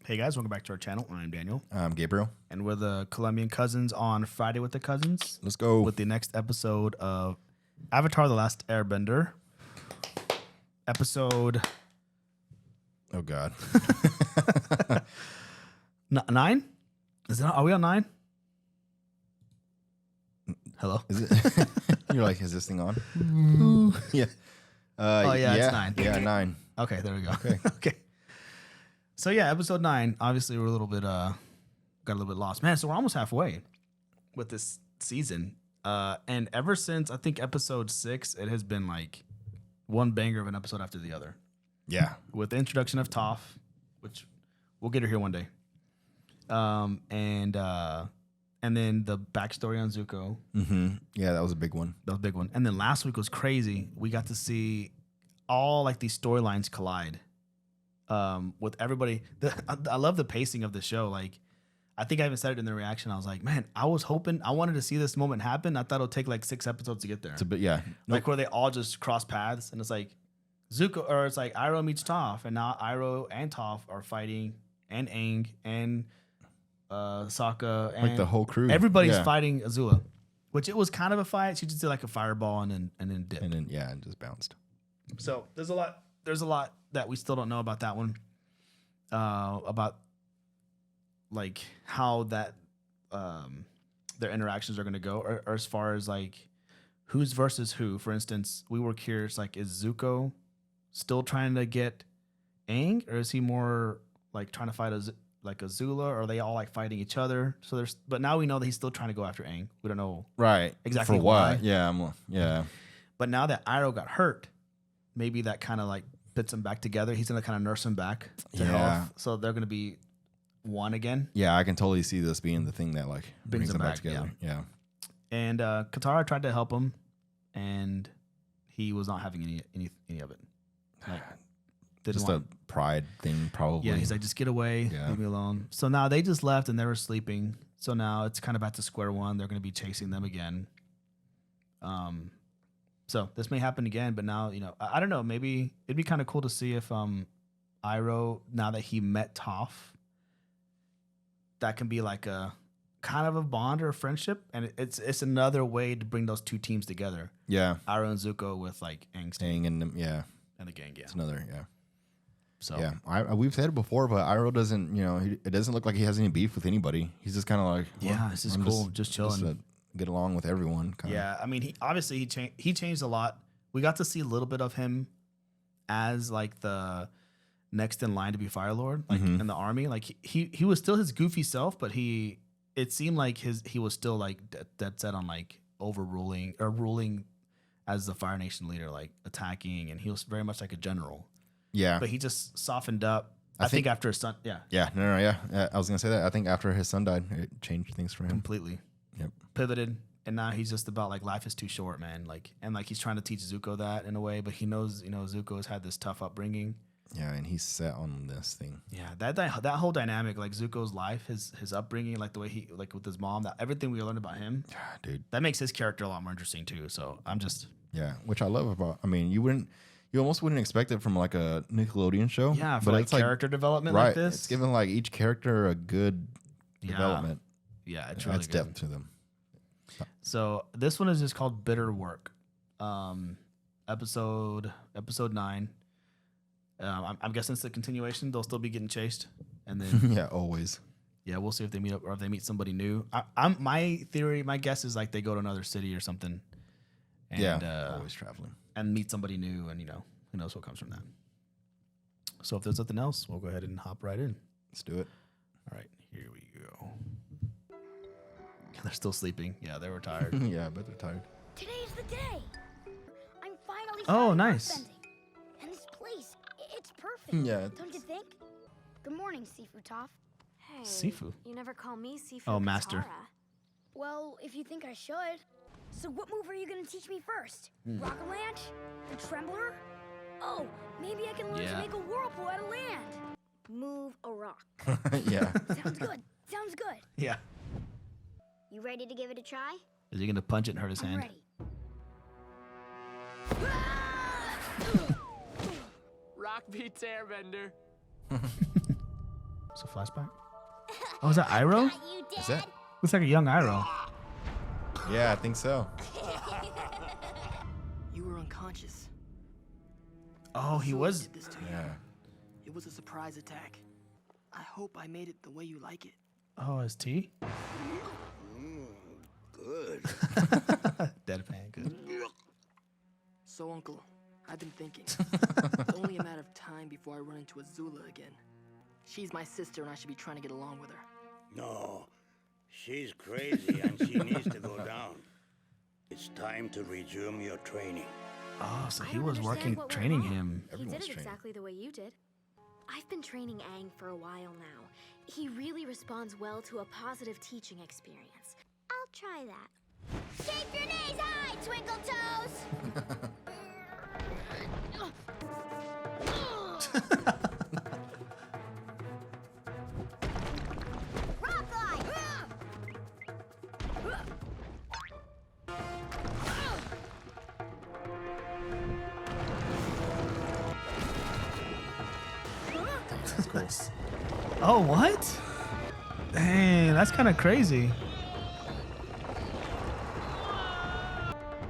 Hey guys, welcome back to our channel. I'm Daniel. I'm Gabriel. And we're the Colombian Cousins on Friday with the Cousins. Let's go. With the next episode of Avatar: The Last Airbender. Episode... Oh, God. 9? Are we on 9? Hello? Is it? You're like, is this thing on? Yeah. It's 9. Yeah, 9. Okay, there we go. Okay. Okay. So yeah, episode 9. Obviously, we're a little bit got a little bit lost, man. So we're almost halfway with this season, and ever since I think episode 6, it has been like one banger of an episode after the other. Yeah. With the introduction of Toph, which we'll get her here one day, and then the backstory on Zuko. Mm-hmm. Yeah, that was a big one. That was a big one. And then last week was crazy. We got to see all like these storylines collide. With everybody. I love the pacing of the show. Like, I think I even said it in the reaction. I was like, man, I wanted to see this moment happen. I thought it would take like 6 episodes to get there. It's a bit, yeah. Like where they all just cross paths and it's like Zuko, or it's like Iroh meets Toph, and now Iroh and Toph are fighting, and Aang and Sokka and like the whole crew. Everybody's fighting Azula, which it was kind of a fight. She just did like a fireball and then dipped. And then and just bounced. So there's a lot that we still don't know about that one. About like how that their interactions are going to go, or as far as like who's versus who. For instance, we were curious, like, is Zuko still trying to get Aang, or is he more like trying to fight Azula, or are they all like fighting each other? So but now we know that he's still trying to go after Aang. We don't know exactly for why. what. Yeah. But now that Iroh got hurt, maybe that kind of like puts them back together. He's gonna kind of nurse him back to health. So they're gonna be one again. Yeah, I can totally see this being the thing that like brings them back together. Yeah. And Katara tried to help him, and he was not having any of it. Like, just a pride thing, probably. Yeah, he's like, just get away, leave me alone. So now they just left, and they were sleeping. So now it's kind of back to square one. They're gonna be chasing them again. So this may happen again, but now, I don't know. Maybe it'd be kind of cool to see if Iroh, now that he met Toph, that can be like a kind of a bond or a friendship, and it's another way to bring those two teams together. Yeah, Iroh and Zuko with like Aang's team. Aang and the gang. Yeah, it's another So yeah, we've said it before, but Iroh doesn't. It doesn't look like he has any beef with anybody. He's just kind of like, this is cool, just chilling. Just get along with everyone. Kinda. Yeah, I mean, he changed a lot. We got to see a little bit of him as like the next in line to be Fire Lord, like in the army. Like he was still his goofy self, but it seemed like he was still like dead set on like overruling or ruling as the Fire Nation leader, like attacking, and he was very much like a general. Yeah, but he just softened up. I think after his son, yeah, I was gonna say that. I think after his son died, it changed things for him completely. Yep. Pivoted, and now he's just about like life is too short, man. Like, and like he's trying to teach Zuko that in a way, but he knows Zuko has had this tough upbringing. Yeah, and he's set on this thing. Yeah, that whole dynamic, like Zuko's life, his upbringing, like the way he like with his mom, that everything we learned about him, dude, that makes his character a lot more interesting too. So I'm just which I love about. I mean, you almost wouldn't expect it from like a Nickelodeon show. Yeah, for like character development like this, it's giving like each character a good development. Yeah, it's really adds depth to them. So this one is just called Bitter Work, episode 9. I'm guessing it's the continuation. They'll still be getting chased, and then always. Yeah, we'll see if they meet up or if they meet somebody new. My guess is like they go to another city or something. And, always traveling and meet somebody new, and who knows what comes from that. So if there's nothing else, we'll go ahead and hop right in. Let's do it. All right, here we go. They're still sleeping. Yeah, they were tired. Yeah, I bet they're tired. Today's the day. I'm finally nice. airbending. And this place, it's perfect. Yeah. Don't you think? Good morning, Sifu Toph. Hey, Sifu? You never call me Sifu. Oh, Master. Katara. Well, if you think I should. So what move are you going to teach me first? Rocket Launch? The Trembler? Oh, maybe I can learn to make a whirlpool out of land. Move a rock. Yeah. Sounds good. Sounds good. Yeah. You ready to give it a try? Is he gonna punch it and hurt his I'm hand? ready. Rock beats Airbender. It's a flashback. Oh, is that Iroh? Is that? Looks like a young Iroh. Yeah, I think so. You were unconscious. Oh, he Azula was. did this to you. Yeah. It was a surprise attack. I hope I made it the way you like it. Oh, his tea? Good. Deadpan, good. So, Uncle, I've been thinking. It's only a matter of time before I run into Azula again. She's my sister and I should be trying to get along with her. No, she's crazy and she needs to go down. It's time to resume your training. Oh, so I he don't was understand working, what went training wrong. him. He Everyone's did it training. exactly the way you did. I've been training Aang for a while now. He really responds well to a positive teaching experience. I'll try that. Keep your knees high, Twinkle Toes! Rock glide! That's cool. Oh, what? Dang, that's kind of crazy.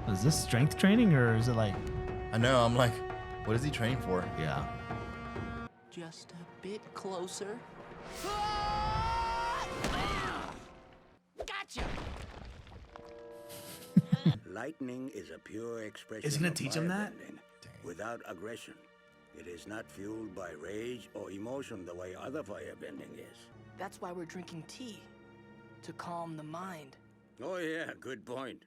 Is this strength training or is it like? I know. I'm like, what is he training for? Yeah. Just a bit closer. Gotcha! Lightning is a pure expression Is he gonna of teach him that? firebending, without aggression. It is not fueled by rage or emotion the way other firebending is. That's why we're drinking tea. To calm the mind. Oh yeah, good point.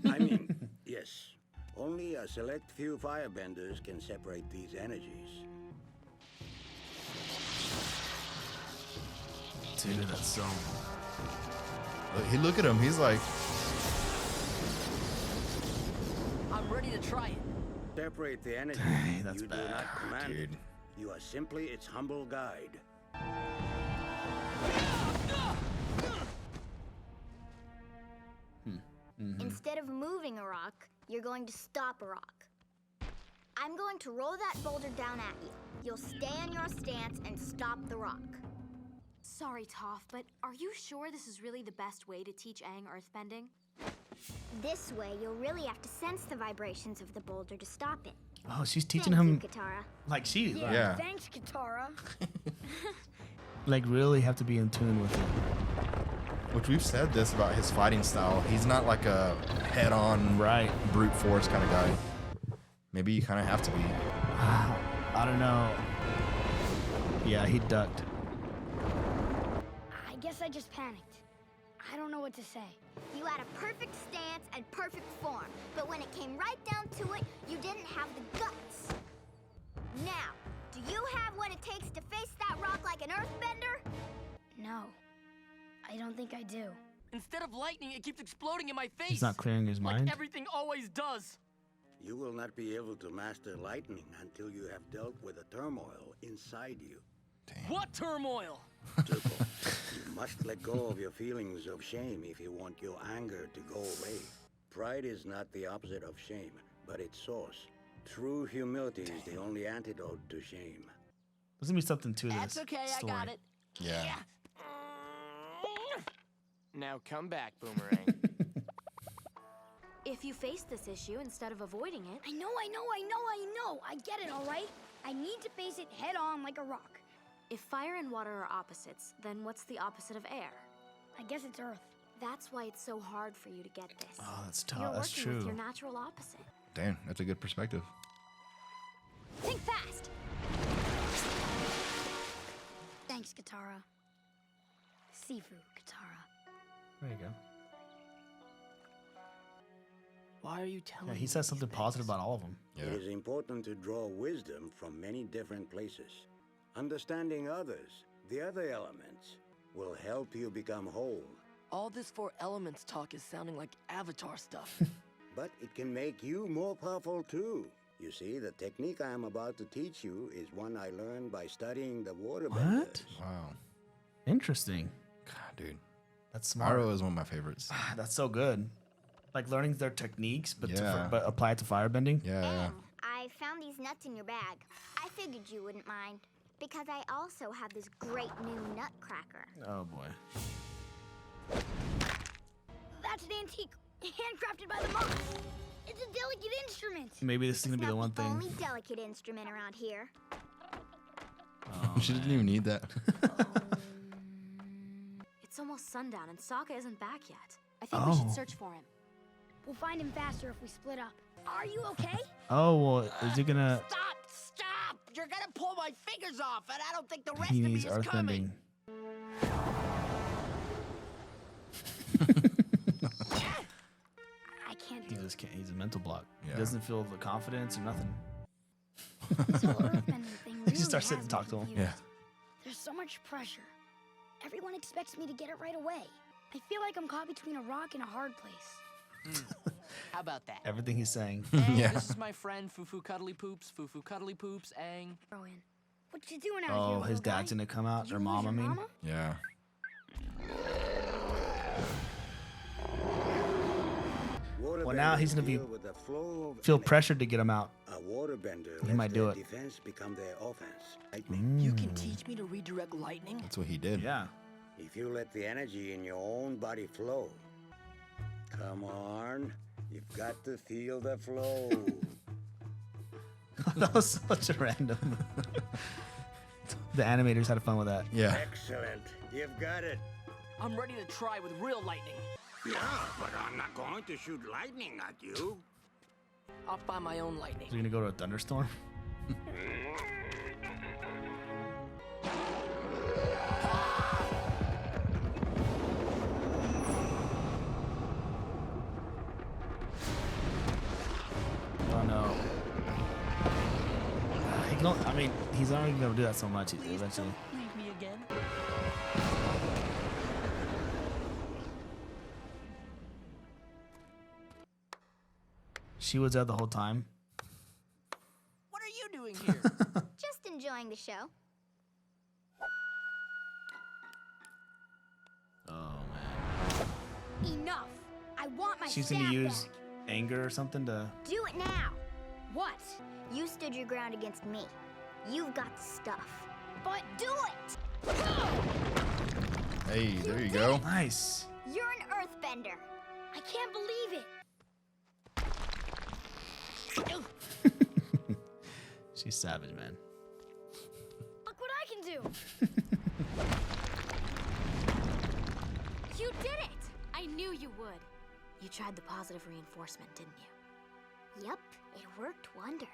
I mean, yes, only a select few firebenders can separate these energies. Dude, that's so. Look at him. He's like, I'm ready to try it. Separate the energy. Dang, that's you do bad. not command dude. it. You are simply its humble guide. Instead of moving a rock, you're going to stop a rock. I'm going to roll that boulder down at you. You'll stay in your stance and stop the rock. Sorry, Toph, but are you sure this is really the best way to teach Aang earthbending? This way, you'll really have to sense the vibrations of the boulder to stop it. Oh, she's teaching Thank him you, Katara. like she like, Yeah. Thanks, Katara. like really have to be in tune with it. which we've said this about his fighting style. He's not like a head-on, Right. brute force kind of guy. Maybe you kind of have to be. I don't know. Yeah, he ducked. I guess I just panicked. I don't know what to say. You had a perfect stance and perfect form, but when it came right down to it, you didn't have the guts. Now, do you have what it takes to face that rock like an earthbender? No, I don't think I do. Instead of lightning, it keeps exploding in my face. He's not clearing his like mind. everything always does. You will not be able to master lightning until you have dealt with the turmoil inside you. What turmoil? Tuko, you must let go of your feelings of shame if you want your anger to go away. Pride is not the opposite of shame, but its source. True humility is the only antidote to shame. There's gonna be something to this. That's okay, story. I got it. Yeah. Now come back, Boomerang. If you face this issue instead of avoiding it, I know. I get it, all right? I need to face it head on like a rock. if fire and water are opposites, then what's the opposite of air? I guess it's Earth. That's why it's so hard for you to get this. Oh, that's You're tough. That's working with true. your natural opposite. Damn, that's a good perspective. Think fast. Thanks, Katara. Seafood, Katara. There you go. Why are you telling Yeah, me he says these something things? positive about all of them. Yeah. It is important to draw wisdom from many different places. Understanding others, the other elements, will help you become whole. All this four elements talk is sounding like Avatar stuff. But it can make you more powerful too. You see, the technique I am about to teach you is one I learned by studying the waterbenders. What? Wow. Interesting. God, dude. That's smart. Pyro is one of my favorites. That's so good. Like learning their techniques, but Yeah. but apply it to firebending. Yeah, yeah. I found these nuts in your bag. I figured you wouldn't mind. Because I also have this great new nutcracker. Oh boy. That's an antique, handcrafted by the monks. It's a delicate instrument. Maybe this is It's gonna be not the one thing. only delicate instrument around here. Oh, She didn't even need that. It's almost sundown and Sokka isn't back yet. I think we should Oh. search for him. We'll find him faster if we split up. Are you okay? Oh well, is he gonna? Stop! You're gonna pull my fingers off, and I don't think the rest He of me needs is coming. earthbending. I can't He do it. just can't. He's a mental block. Yeah. He doesn't feel the confidence or nothing. This whole earthbending thing He really just starts sitting has and talk me to him. confused. Yeah. There's so much pressure. Everyone expects me to get it right away. I feel like I'm caught between a rock and a hard place. How about that? Everything he's saying. Aang, Yeah. this is my friend Fufu Cuddly Poops. Fufu Cuddly Poops, Aang. Rowan, what you doing out here, Oh, his little guy? dad's gonna come out. Did Or you lose mom, I your mean. mama? Yeah. Well, now he's gonna be Deal with the flow of feel energy. pressured to get him out. A waterbender He might lets do their it. defense become their offense. Lightning. You can teach me to redirect lightning? That's what he did. Yeah. If you let the energy in your own body flow, come on, you've got to feel the flow. That was such a random. The animators had fun with that. Yeah. Excellent. You've got it. I'm ready to try with real lightning. Yeah, but I'm not going to shoot lightning at you. I'll find my own lightning. Is he gonna go to a thunderstorm? Oh no. He can only, I mean, he's only gonna do that so much eventually. Leave me again. She was there the whole time. What are you doing here? Just enjoying the show. Oh man. Enough. I want my She's gonna staff use back. anger or something to. Do it now. What? You stood your ground against me. You've got the stuff. But do it. Hey, there you go. Nice. You're an earthbender. I can't believe it. She's savage, man. Look what I can do. You did it! I knew you would. You tried the positive reinforcement, didn't you? Yep, it worked wonders.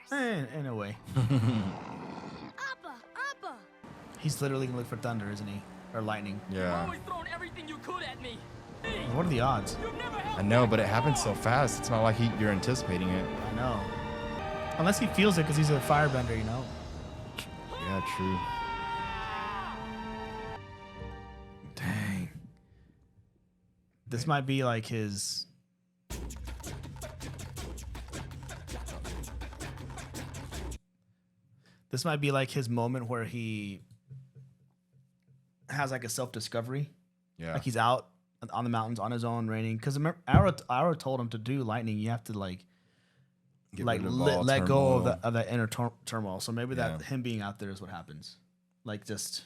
In a way. Appa, Appa. He's literally gonna look for thunder, isn't he? Or lightning. Yeah. Always throwing everything you could at me. What are the odds? You never helped I know, but it happens so fast. It's not like you're anticipating it. I know. Unless he feels it because he's a firebender, you know? Yeah, true. Dang. This might be like his. This might be like his moment where he has like a self-discovery. Yeah. Like he's out on the mountains on his own, raining. Because Arrow told him to do lightning. You have to like Get like rid of all let go turmoil. of that inner turmoil. So maybe that Yeah. him being out there is what happens. Like just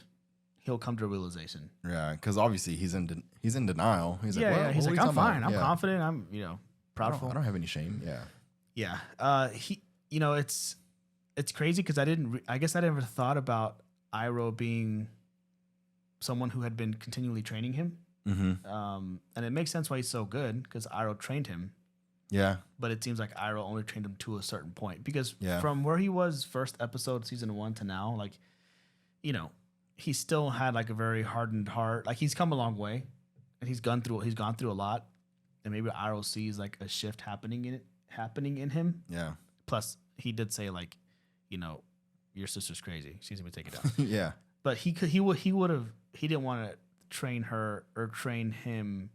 he'll come to a realization. Yeah, because obviously he's in denial. He's Yeah, like, yeah. well, He's what like, are you I'm talking fine. about?" I'm Yeah. confident. I'm I proudful. don't, I don't have any shame. Yeah. Yeah. He. It's crazy because I guess I never thought about Iroh being someone who had been continually training him. Mm-hmm. And it makes sense why he's so good because Iroh trained him. Yeah. But it seems like Iroh only trained him to a certain point because Yeah. from where he was first episode season 1 to now, like, you know, he still had like a very hardened heart. Like he's come a long way, and he's gone through a lot, and maybe Iroh sees like a shift happening in him. Yeah. Plus, he did say like, you know, your sister's crazy. She's gonna take it down. Yeah. But he didn't want to train her or train him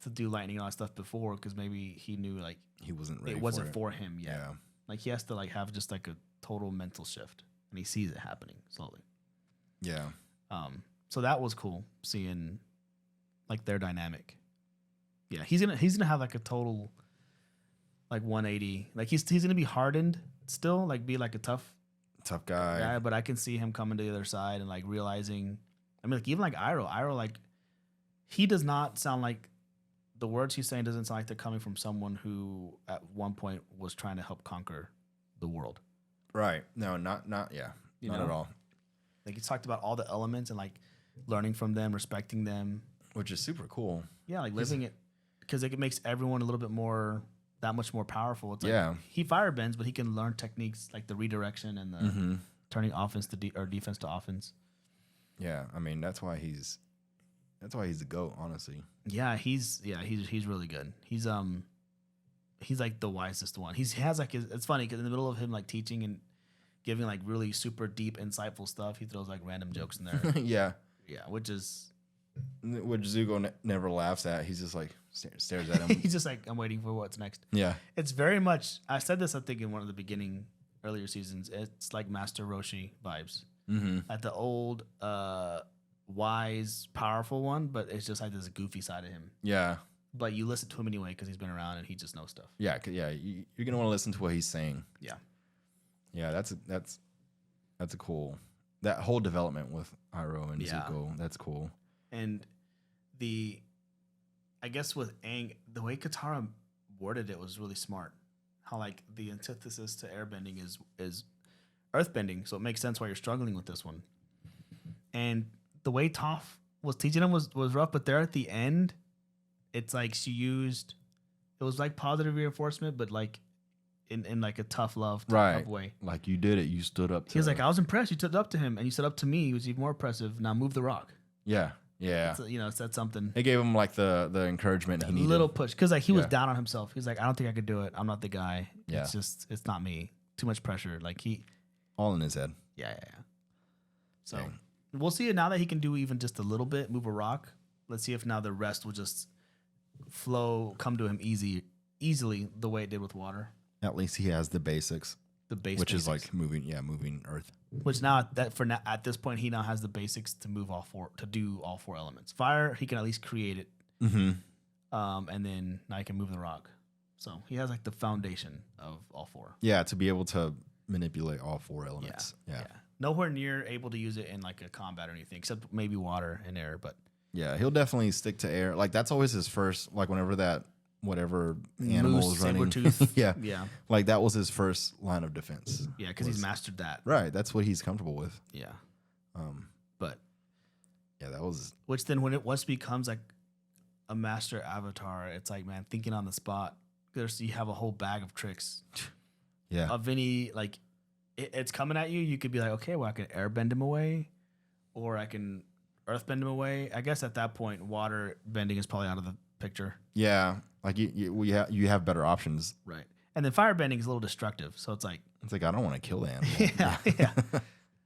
to do lightning and all that stuff before because maybe he knew like He wasn't ready. it wasn't for it. for him yet. Yeah. Like he has to like have just like a total mental shift, and he sees it happening slowly. Yeah. So that was cool seeing like their dynamic. Yeah, he's gonna have like a total like 180. Like he's gonna be hardened still, like be like a tough tough guy. Yeah, but I can see him coming to the other side and like realizing. I mean, like even like Iroh, like he does not sound like the words he's saying doesn't sound like they're coming from someone who at one point was trying to help conquer the world. Right. No, not yeah. Not at all. Like he's talked about all the elements and like learning from them, respecting them, which is super cool. Yeah, like living it because it makes everyone a little bit more that much more powerful. It's like yeah, he firebends, but he can learn techniques like the redirection and the turning offense to or defense to offense. Yeah, I mean that's why he's the GOAT, honestly. Yeah, he's really good. He's like the wisest one. He has like it's funny because in the middle of him like teaching and giving like really super deep, insightful stuff, he throws like random jokes in there. Yeah, which Zuko never laughs at. He's just like stares at him. He's just like, I'm waiting for what's next. Yeah, it's very much. I said this I think in one of the earlier seasons. It's like Master Roshi vibes. At the old, wise, powerful one, but it's just like this goofy side of him. Yeah. But you listen to him anyway because he's been around and he just knows stuff. Yeah, you're gonna want to listen to what he's saying. Yeah. Yeah, that's a cool. That whole development with Iroh and Zuko, that's cool. And I guess with Aang, the way Katara worded it was really smart. How like the antithesis to airbending is earthbending, so it makes sense why you're struggling with this one. And the way Toph was teaching him was rough, but there at the end, it's like it was like positive reinforcement, but like in like a tough love type of way. Like you did it, you stood up to He was like, I was impressed. You stood up to him and you stood up to me. He was even more impressive. Now move the rock. Yeah. Yeah. It said something. It gave him like the encouragement he needed. A little push. Because like he was down on himself. He was like, I don't think I could do it. I'm not the guy. Yeah. It's not me. Too much pressure. Like all in his head. Yeah. So we'll see it now that he can do even just a little bit, move a rock. Let's see if now the rest will just come to him easily the way it did with water. At least he has the basics. Which is like moving earth. Which now at this point he now has the basics to do all four elements. Fire, he can at least create it. And then now he can move the rock. So he has like the foundation of all four. Yeah, to be able to manipulate all four elements. Yeah. Nowhere near able to use it in like a combat or anything, except maybe water and air, but yeah, he'll definitely stick to air. Like that's always his first, like whenever that whatever animal is running. Yeah. Like that was his first line of defense. Yeah, because he's mastered that. Right. That's what he's comfortable with. Yeah. But yeah, that was which then when it once becomes like a master avatar, it's like, man, thinking on the spot. You have a whole bag of tricks. Yeah. Of any like it's coming at you. You could be like, okay, well I can airbend him away, or I can earthbend him away. I guess at that point, water bending is probably out of the picture. Yeah. Like you have better options. Right. And then firebending is a little destructive. So it's like I don't want to kill the animal. Yeah.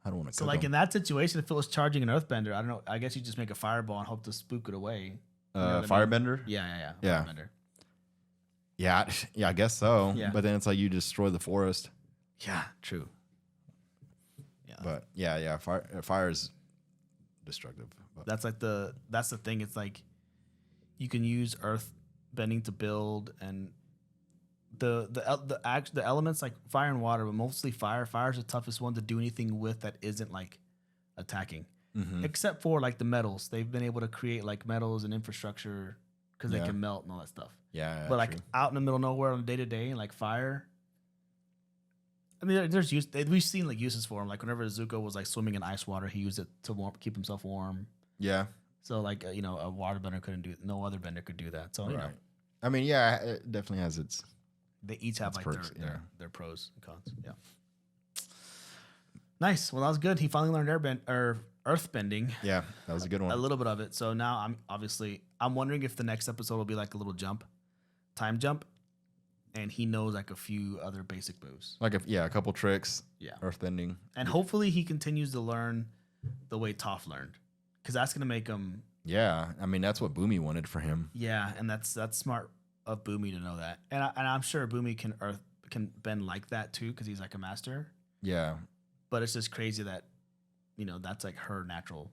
I don't want to So like in that situation, if it was charging an earthbender, I don't know. I guess you just make a fireball and hope to spook it away. You know firebender? Yeah. Firebender. Yeah, I guess so. Yeah. But then it's like you destroy the forest. Yeah, true. Yeah. But yeah, fire is destructive. But. That's the thing. It's like you can use earth bending to build, and the elements like fire and water, but mostly fire. Fire is the toughest one to do anything with that isn't like attacking, except for like the metals. They've been able to create like metals and infrastructure because they can melt and all that stuff. Yeah, but like out in the middle of nowhere on the day to day, like fire. I mean, we've seen like uses for them. Like whenever Zuko was like swimming in ice water, he used it to keep himself warm. Yeah. So like a waterbender no other bender could do that. So I mean, yeah, it definitely has its. They each have like perks, their pros and cons. Yeah. Nice. Well, that was good. He finally learned earthbending. Yeah, that was a good one. A little bit of it. So now I'm wondering if the next episode will be like a little time jump, and he knows like a few other basic moves. Like a couple tricks. Yeah. Earthbending. And hopefully he continues to learn the way Toph learned, because that's gonna make him. Yeah, I mean that's what Boomy wanted for him. Yeah, and that's smart of Boomy to know that, and I'm sure Boomy can bend like that too, because he's like a master. Yeah. But it's just crazy that, that's like her natural.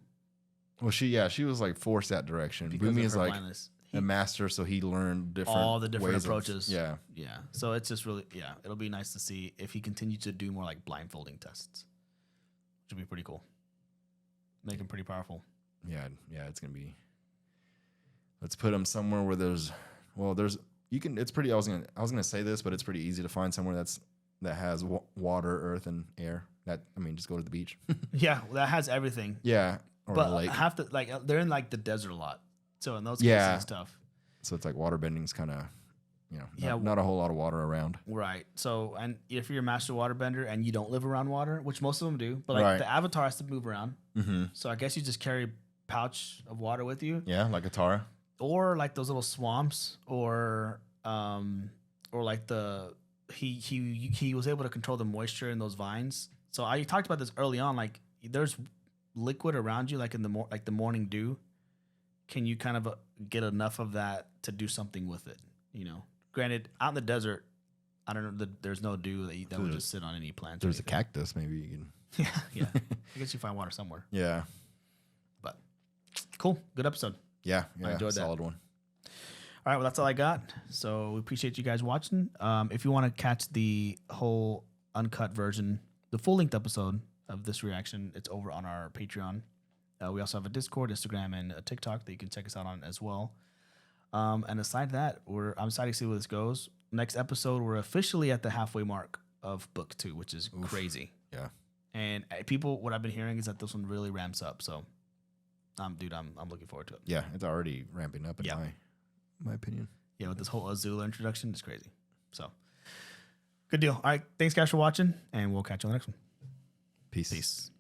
Well, she was like forced that direction. Boomy is like a master, so he learned all the different approaches. Yeah. So it's just really, it'll be nice to see if he continues to do more like blindfolding tests. which would be pretty cool. Make him pretty powerful. Yeah, it's gonna be. Let's put him somewhere where there's you can. It's pretty. I was gonna say this, but it's pretty easy to find somewhere that has water, earth, and air. Just go to the beach. Yeah, that has everything. Yeah, or but a lake. have to they're in like the desert a lot, so in those cases and stuff. So it's like water bending's kind of, not a whole lot of water around. Right. So, and if you're a master waterbender and you don't live around water, which most of them do, but like the Avatar has to move around. Mm-hmm. So I guess you just carry a pouch of water with you. Yeah, like a Tara. Or like those little swamps, or like he was able to control the moisture in those vines. So I talked about this early on. Like there's liquid around you, like in the morning dew. Can you kind of get enough of that to do something with it? Granted, out in the desert, I don't know. There's no dew that would just sit on any plant. There's a cactus, maybe you can. Yeah. I guess you find water somewhere. Yeah, but cool, good episode. Yeah, I enjoyed that. Solid one. All right, well, that's all I got. So we appreciate you guys watching. If you want to catch the whole uncut version, the full-length episode of this reaction, it's over on our Patreon. We also have a Discord, Instagram, and a TikTok that you can check us out on as well. And aside that, I'm excited to see where this goes. Next episode, we're officially at the halfway mark of book 2, which is crazy. Yeah. And what I've been hearing is that this one really ramps up. So, I'm looking forward to it. Yeah, it's already ramping up in my opinion. Yeah, with this whole Azula introduction, it's crazy. So, good deal. All right, thanks guys for watching, and we'll catch you on the next one. Peace. Peace.